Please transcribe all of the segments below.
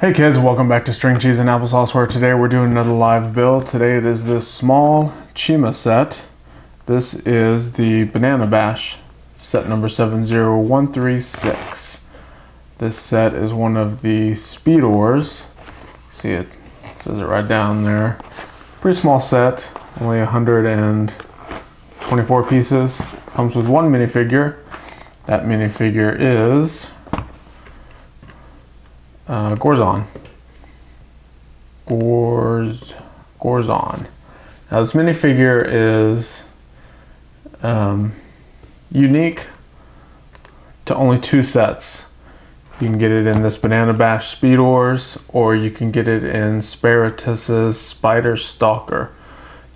Hey kids, welcome back to String Cheese and Applesauce, where today we're doing another live build. Today it is this small Chima set. This is the Banana Bash, set number 70136. This set is one of the speedorz. See it says it right down there. Pretty small set, only 124 pieces. Comes with one minifigure. That minifigure is Gorzon. Now this minifigure is unique to only two sets. You can get it in this Banana Bash speedorz, or you can get it in speedorz Spider Stalker.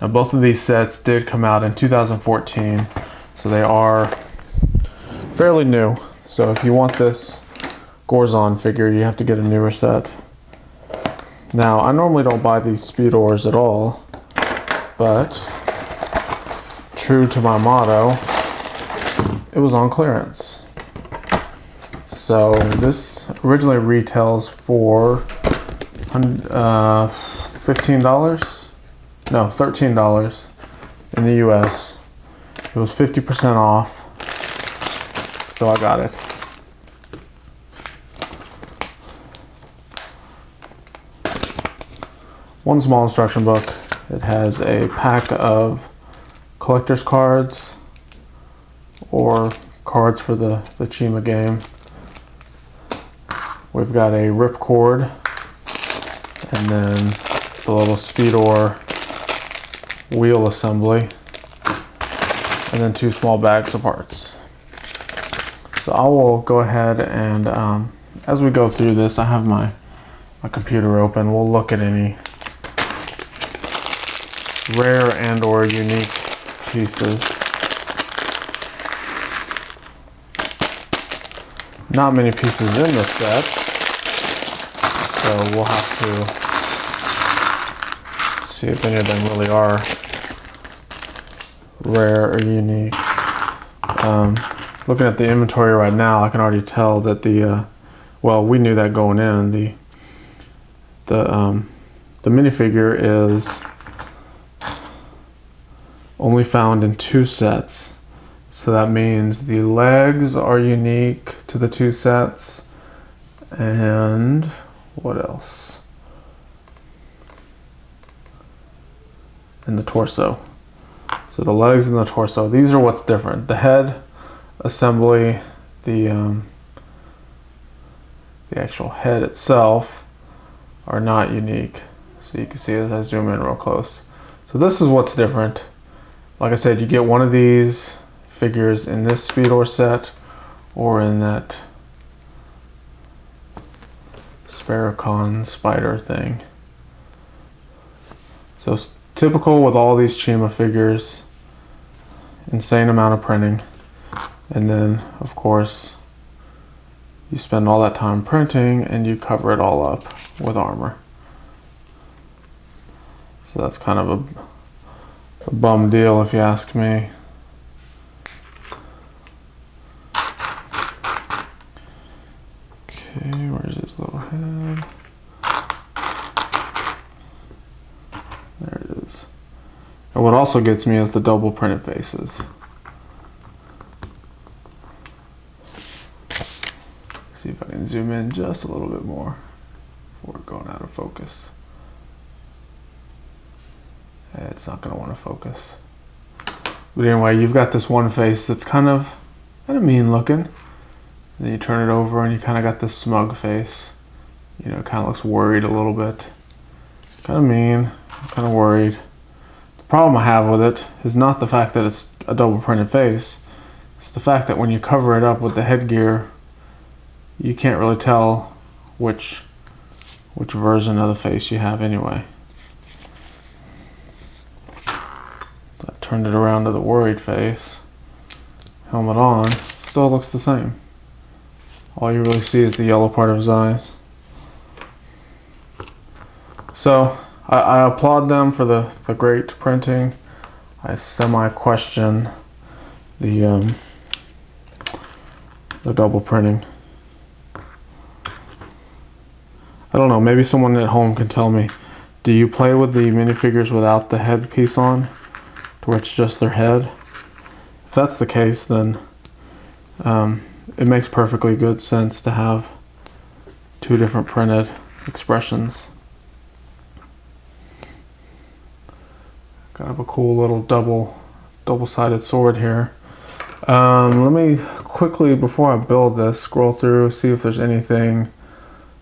Now both of these sets did come out in 2014, so they are fairly new. So if you want this Gorzon figure, you have to get a newer set. Now, I normally don't buy these speedorz at all, but true to my motto, it was on clearance. So this originally retails for $15? No, $13 in the US. It was 50% off, so I got it. One small instruction book. It has a pack of collector's cards or cards for the Chima game. We've got a ripcord and then the little speedorz wheel assembly, and then two small bags of parts. So I will go ahead and as we go through this, I have my computer open. We'll look at any rare and or unique pieces. Not many pieces in this set, so we'll have to see if any of them really are rare or unique. Looking at the inventory right now, I can already tell that well, we knew that going in, the minifigure is only found in two sets. So that means the legs are unique to the two sets. And what else? And the torso. So the legs and the torso, these are what's different. The head assembly, the actual head itself are not unique. So you can see as I zoom in real close. So this is what's different. Like I said, you get one of these figures in this speedorz set or in that Sparacon spider thing. So it's typical with all these Chima figures, insane amount of printing. And then, of course, you spend all that time printing and you cover it all up with armor. So that's kind of a bum deal if you ask me. Okay, where's his little head? There it is. And what also gets me is the double printed faces. See if I can zoom in just a little bit more before going out of focus. It's not going to want to focus. But anyway, you've got this one face that's kind of mean looking. And then you turn it over and you kind of got this smug face. You know, it kind of looks worried a little bit. Kind of mean, kind of worried. The problem I have with it is not the fact that it's a double printed face. It's the fact that when you cover it up with the headgear, you can't really tell which version of the face you have anyway. Turned it around to the worried face. Helmet on, still looks the same. All you really see is the yellow part of his eyes. So I applaud them for the great printing. I semi-question the double printing. I don't know, maybe someone at home can tell me. Do you play with the minifigures without the headpiece on, to where it's just their head? If that's the case, then it makes perfectly good sense to have two different printed expressions. Got a cool little double-sided sword here. Let me quickly, before I build this, scroll through, see if there's anything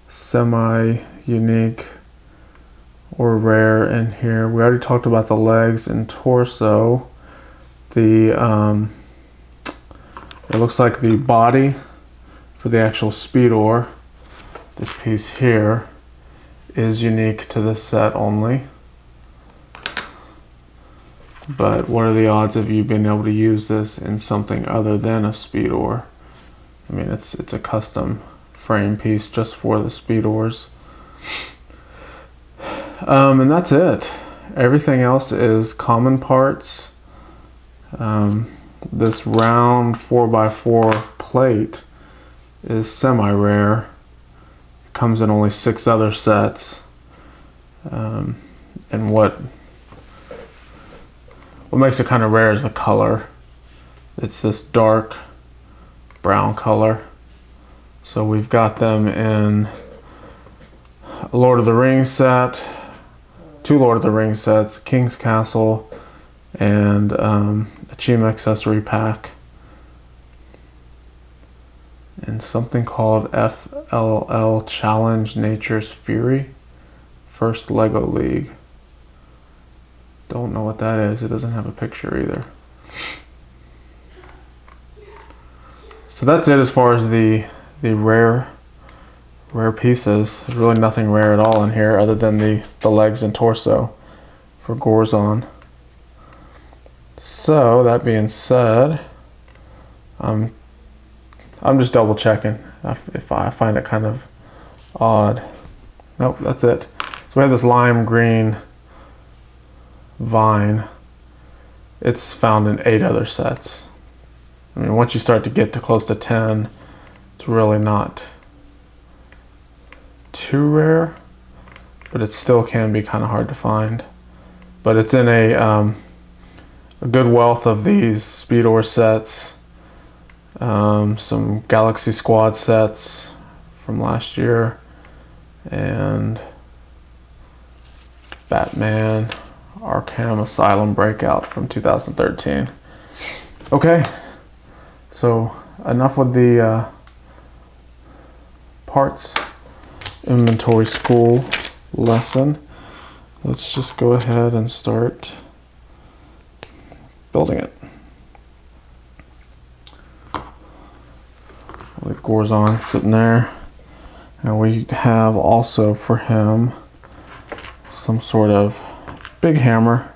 semi-unique or rare in here. We already talked about the legs and torso. It looks like the body for the actual speedor, this piece here, is unique to this set only. But what are the odds of you being able to use this in something other than a speedor? I mean, it's a custom frame piece just for the speedors. And that's it. Everything else is common parts. This round 4x4 plate is semi-rare. It comes in only 6 other sets. And what makes it kind of rare is the color. It's this dark brown color. So we've got them in a Lord of the Rings set, 2 Lord of the Rings sets, King's Castle, and a Chima accessory pack, and something called FLL Challenge Nature's Fury, First Lego League. Don't know what that is. It doesn't have a picture either. So that's it as far as the rare pieces. There's really nothing rare at all in here other than the legs and torso for Gorzon. So that being said, I'm just double checking if I find it kind of odd. Nope, that's it. So we have this lime green vine. It's found in 8 other sets. I mean, once you start to get to close to 10, it's really not too rare, but it still can be kind of hard to find. But it's in a good wealth of these speedor sets, some Galaxy Squad sets from last year, and Batman Arkham Asylum Breakout from 2013. Okay, so enough with the parts inventory school lesson. Let's just go ahead and start building it. Leave Gorzon sitting there, and we have also for him some sort of big hammer.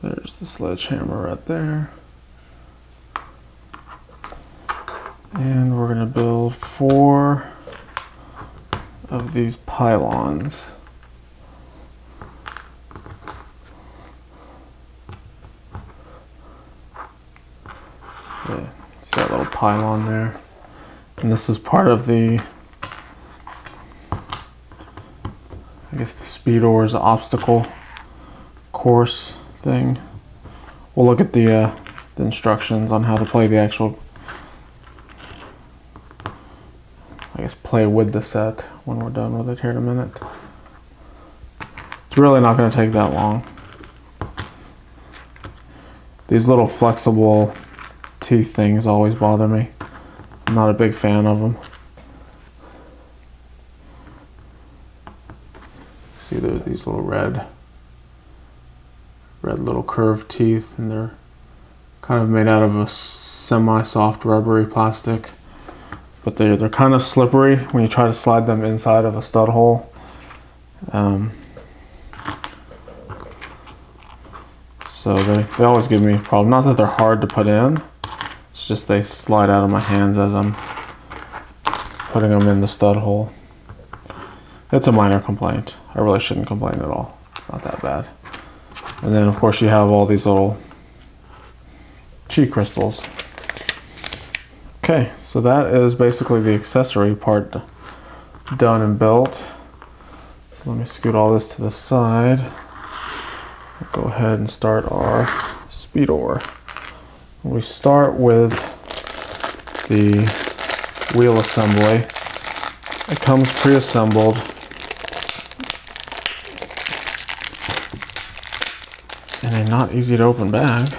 There's the sledgehammer right there. And we're going to build 4 of these pylons. So, see that little pylon there? And this is part of the, I guess, the speedorz obstacle course thing. We'll look at the instructions on how to play the actual, I guess, play with the set when we're done with it here in a minute. It's really not going to take that long. These little flexible teeth things always bother me. I'm not a big fan of them. See, these little red little curved teeth, and they're kind of made out of a semi-soft rubbery plastic, but they're kind of slippery when you try to slide them inside of a stud hole. So they always give me a problem. Not that they're hard to put in, it's just they slide out of my hands as I'm putting them in the stud hole. It's a minor complaint. I really shouldn't complain at all. It's not that bad. And then of course you have all these little chi crystals. Okay, so that is basically the accessory part done and built. So let me scoot all this to the side. Let's go ahead and start our speedor. We start with the wheel assembly. It comes pre-assembled. In a not easy to open bag.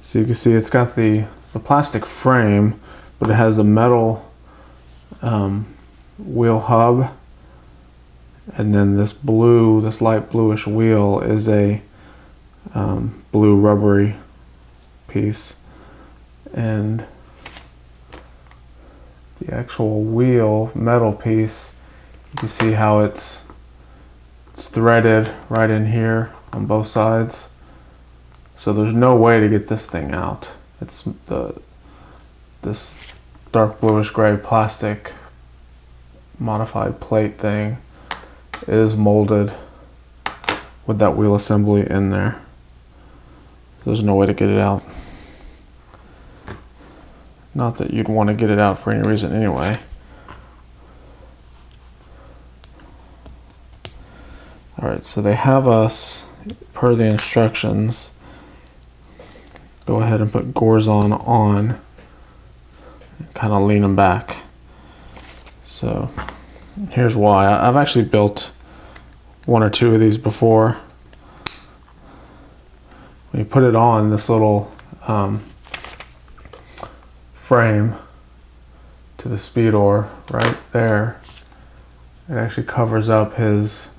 So you can see it's got the plastic frame, but it has a metal wheel hub, and then this light bluish wheel is a blue rubbery piece, and the actual wheel metal piece, you can see how it's threaded right in here on both sides. So there's no way to get this thing out. It's this dark bluish gray plastic modified plate thing is molded with that wheel assembly in there. There's no way to get it out. Not that you'd want to get it out for any reason anyway. Alright, so they have us, per the instructions, go ahead and put Gorzon on and kind of lean them back. So here's why. I've actually built one or two of these before. When you put it on, this little frame to the speedor right there, it actually covers up his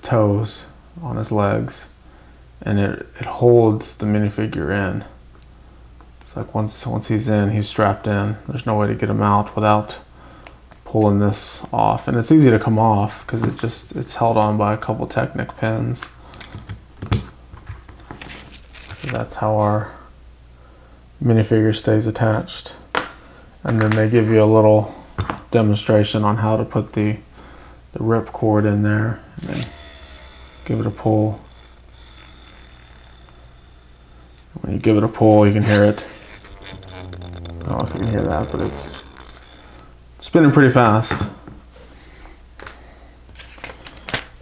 toes on his legs, and it holds the minifigure in. It's like once he's in, he's strapped in. There's no way to get him out without pulling this off, and it's easy to come off because it's held on by a couple Technic pins. So that's how our minifigure stays attached. And then they give you a little demonstration on how to put the rip cord in there, and then give it a pull. When you give it a pull, you can hear it. I don't know if you can hear that, but it's spinning pretty fast.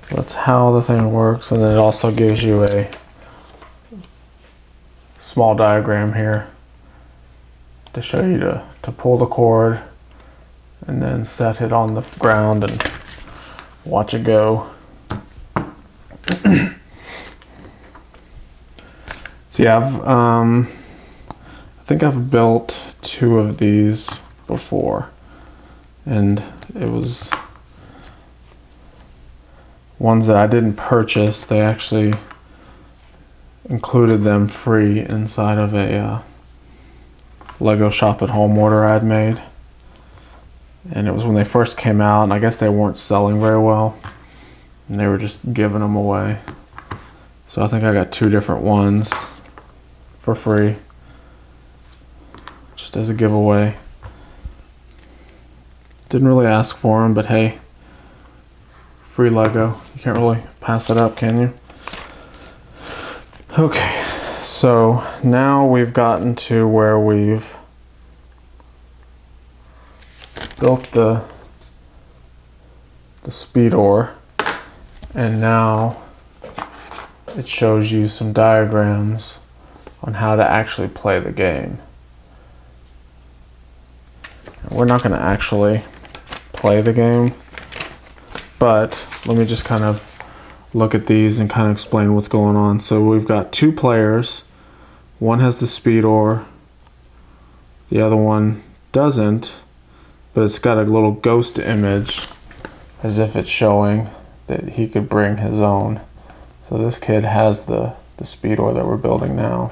That's how the thing works, and then it also gives you a small diagram here to show you to pull the cord and then set it on the ground and watch it go. So yeah, I think I've built 2 of these before, and it was ones that I didn't purchase. They actually included them free inside of a Lego shop at home order I'd made, and it was when they first came out, and I guess they weren't selling very well, and they were just giving them away. So I think I got 2 different ones for free, just as a giveaway. Didn't really ask for them, but hey, free Lego. You can't really pass it up, can you? Okay, so now we've gotten to where we've built the speedor, and now it shows you some diagrams on how to actually play the game. We're not going to actually play the game, but let me just kind of look at these and kind of explain what's going on. So we've got 2 players. One has the speedor, the other one doesn't, but it's got a little ghost image as if it's showing that he could bring his own. So this kid has the speedor that we're building now.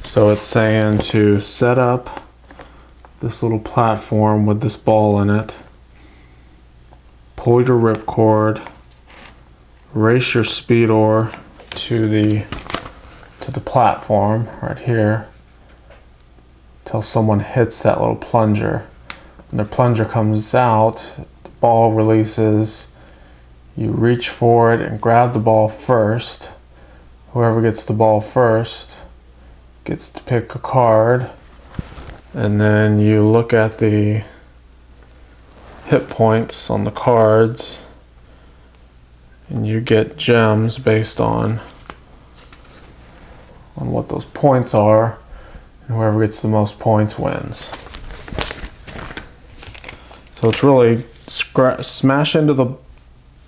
So it's saying to set up this little platform with this ball in it, pull your ripcord, race your speedor to the platform right here until someone hits that little plunger. When the plunger comes out, the ball releases. You reach for it and grab the ball first. Whoever gets the ball first gets to pick a card, and then you look at the hit points on the cards and you get gems based on what those points are, and whoever gets the most points wins. So it's really smash into the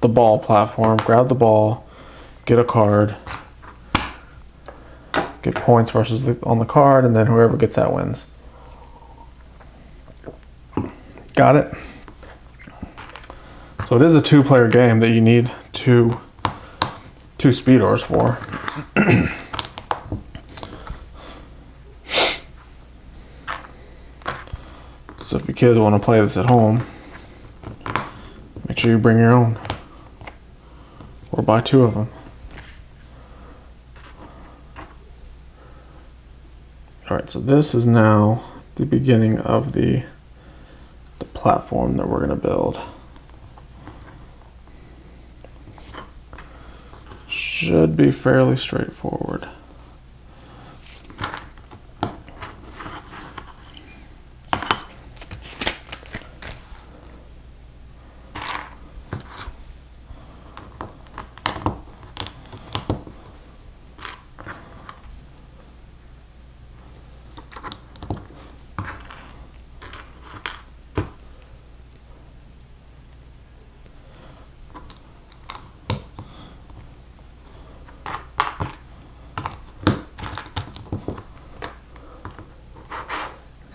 ball platform, grab the ball, get a card, get points versus on the card, and then whoever gets that wins. Got it? So it is a two-player game that you need two speedorz for. So if your kids want to play this at home, make sure you bring your own. Or buy two of them. Alright, so this is now the beginning of the platform that we're going to build. Should be fairly straightforward.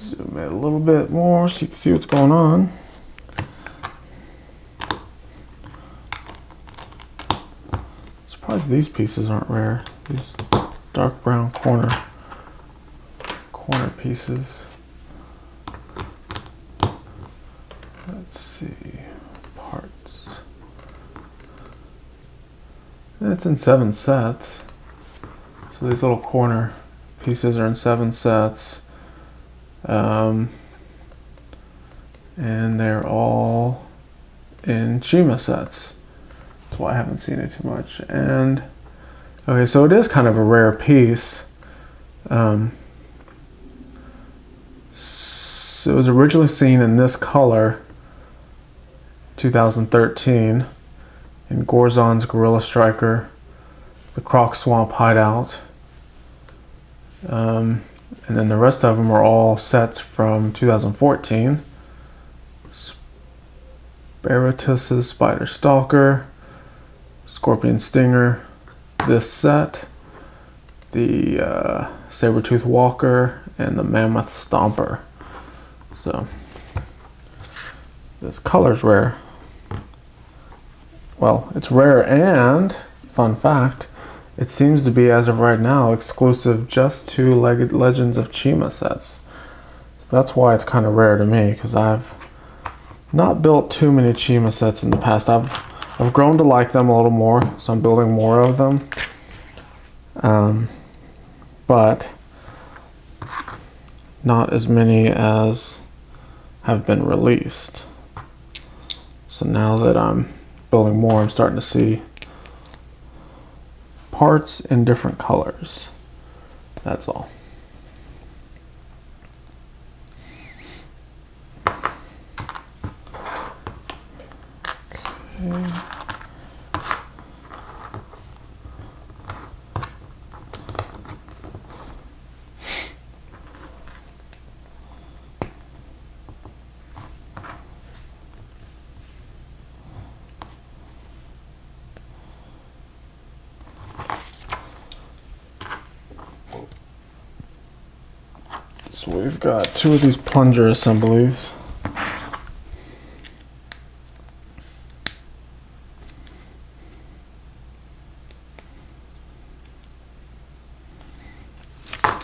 Zoom in a little bit more so you can see what's going on. Surprised these pieces aren't rare. These dark brown corner pieces. Let's see, parts. And it's in 7 sets. So these little corner pieces are in 7 sets. And they're all in Chima sets. That's why I haven't seen it too much. And okay, so it is kind of a rare piece. So it was originally seen in this color, 2013, in Gorzon's Gorilla Striker, the Croc Swamp Hideout. And then the rest of them are all sets from 2014. Speedorz Spider Stalker, Scorpion Stinger, this set, the Sabertooth Walker, and the Mammoth Stomper. So this color's rare. Well, it's rare, and fun fact, it seems to be, as of right now, exclusive just to Legends of Chima sets. So that's why it's kind of rare to me, because I've not built too many Chima sets in the past. I've grown to like them a little more, so I'm building more of them. But not as many as have been released. So now that I'm building more, I'm starting to see parts in different colors. That's all. Okay. So we've got 2 of these plunger assemblies.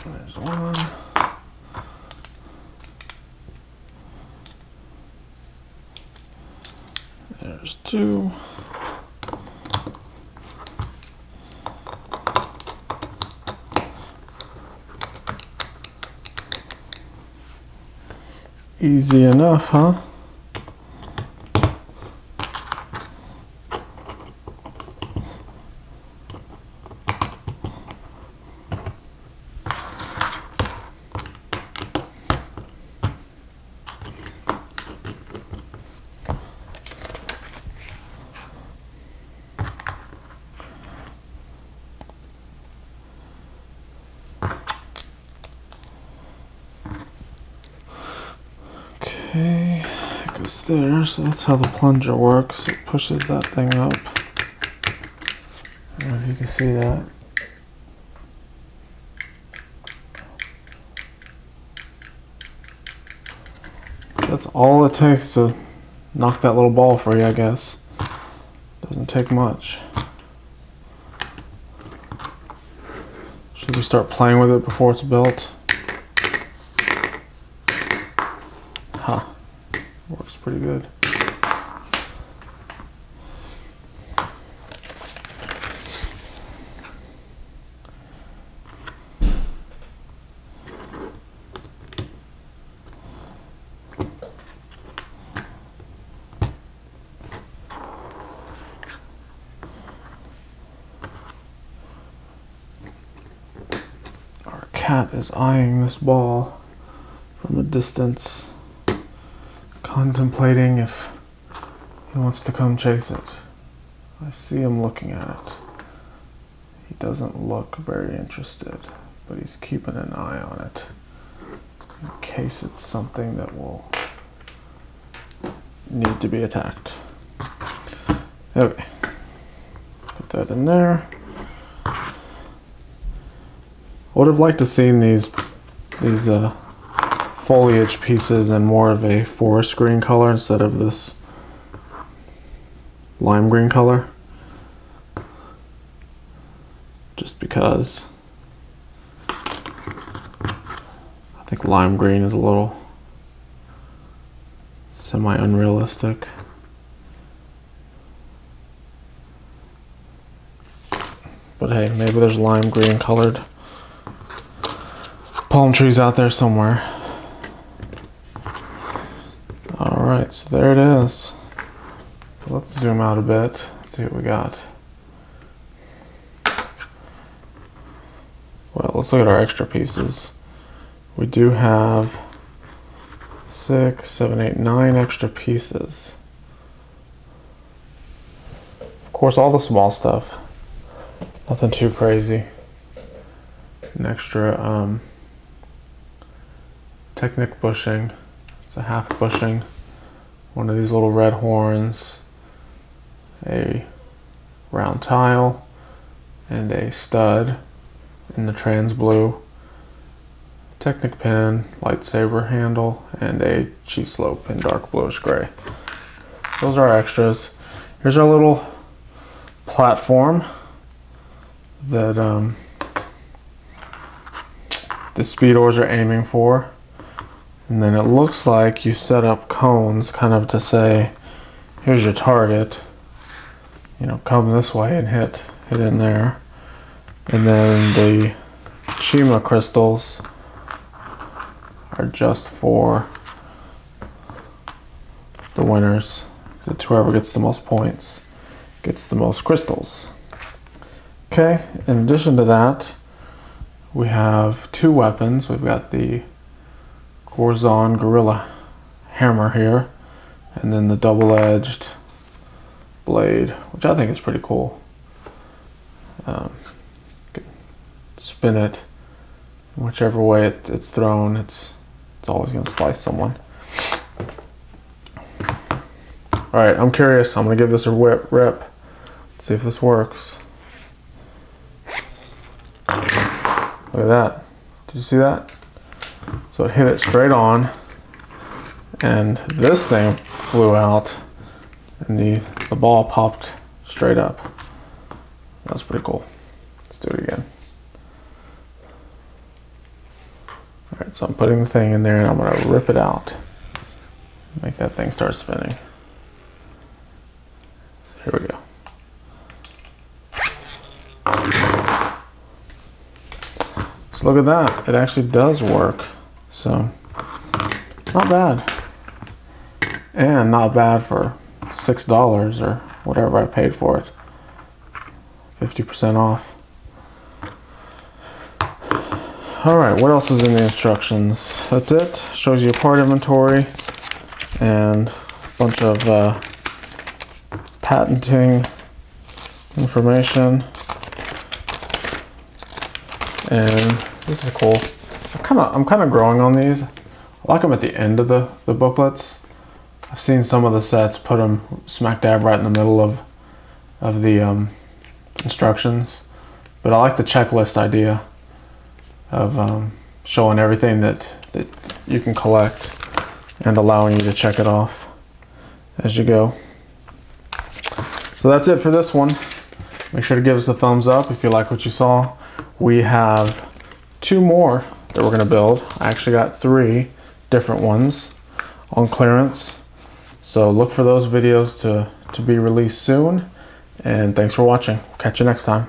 There's 1. There's 2. Easy enough, huh? Okay, it goes there, so that's how the plunger works. It pushes that thing up. I don't know if you can see that. That's all it takes to knock that little ball free, I guess. Doesn't take much. Should we start playing with it before it's built? Huh. Works pretty good. Our cat is eyeing this ball from a distance, contemplating if he wants to come chase it. I see him looking at it. He doesn't look very interested, but he's keeping an eye on it in case it's something that will need to be attacked. Okay, put that in there. I would have liked to seen these foliage pieces in more of a forest green color instead of this lime green color, just because I think lime green is a little semi-unrealistic. But hey, maybe there's lime green colored palm trees out there somewhere. Alright, so there it is. So let's zoom out a bit, see what we got. Well, let's look at our extra pieces. We do have 6, 7, 8, 9 extra pieces. Of course, all the small stuff. Nothing too crazy. An extra Technic bushing. It's a half bushing. One of these little red horns. A round tile. And a stud in the trans blue. Technic pin, lightsaber handle, and a cheese slope in dark bluish gray. Those are our extras. Here's our little platform that the speedorz are aiming for. And then it looks like you set up cones kind of to say, here's your target. You know, come this way and hit in there. And then the Chima crystals are just for the winners. It's whoever gets the most points gets the most crystals. Okay, in addition to that, we have 2 weapons. We've got the Gorzon Gorilla Hammer here, and then the double-edged blade, which I think is pretty cool. Spin it whichever way it's thrown, it's always going to slice someone. Alright, I'm curious. I'm going to give this a rip. Let's see if this works. Look at that. Did you see that? So it hit it straight on, and this thing flew out, and the ball popped straight up. That's pretty cool. Let's do it again. Alright, so I'm putting the thing in there and I'm going to rip it out. Make that thing start spinning. Here we go. So look at that. It actually does work. So, Not bad. And not bad for $6 or whatever I paid for it. 50% off. Alright, what else is in the instructions? That's it. Shows you part inventory and a bunch of patenting information. And this is cool. I'm kind of growing on these. I like them at the end of the booklets. I've seen some of the sets put them smack dab right in the middle of the instructions, but I like the checklist idea of showing everything that you can collect and allowing you to check it off as you go. So that's it for this one. Make sure to give us a thumbs up if you like what you saw. We have 2 more that we're going to build. I actually got 3 different ones on clearance. So look for those videos to be released soon. And thanks for watching. Catch you next time.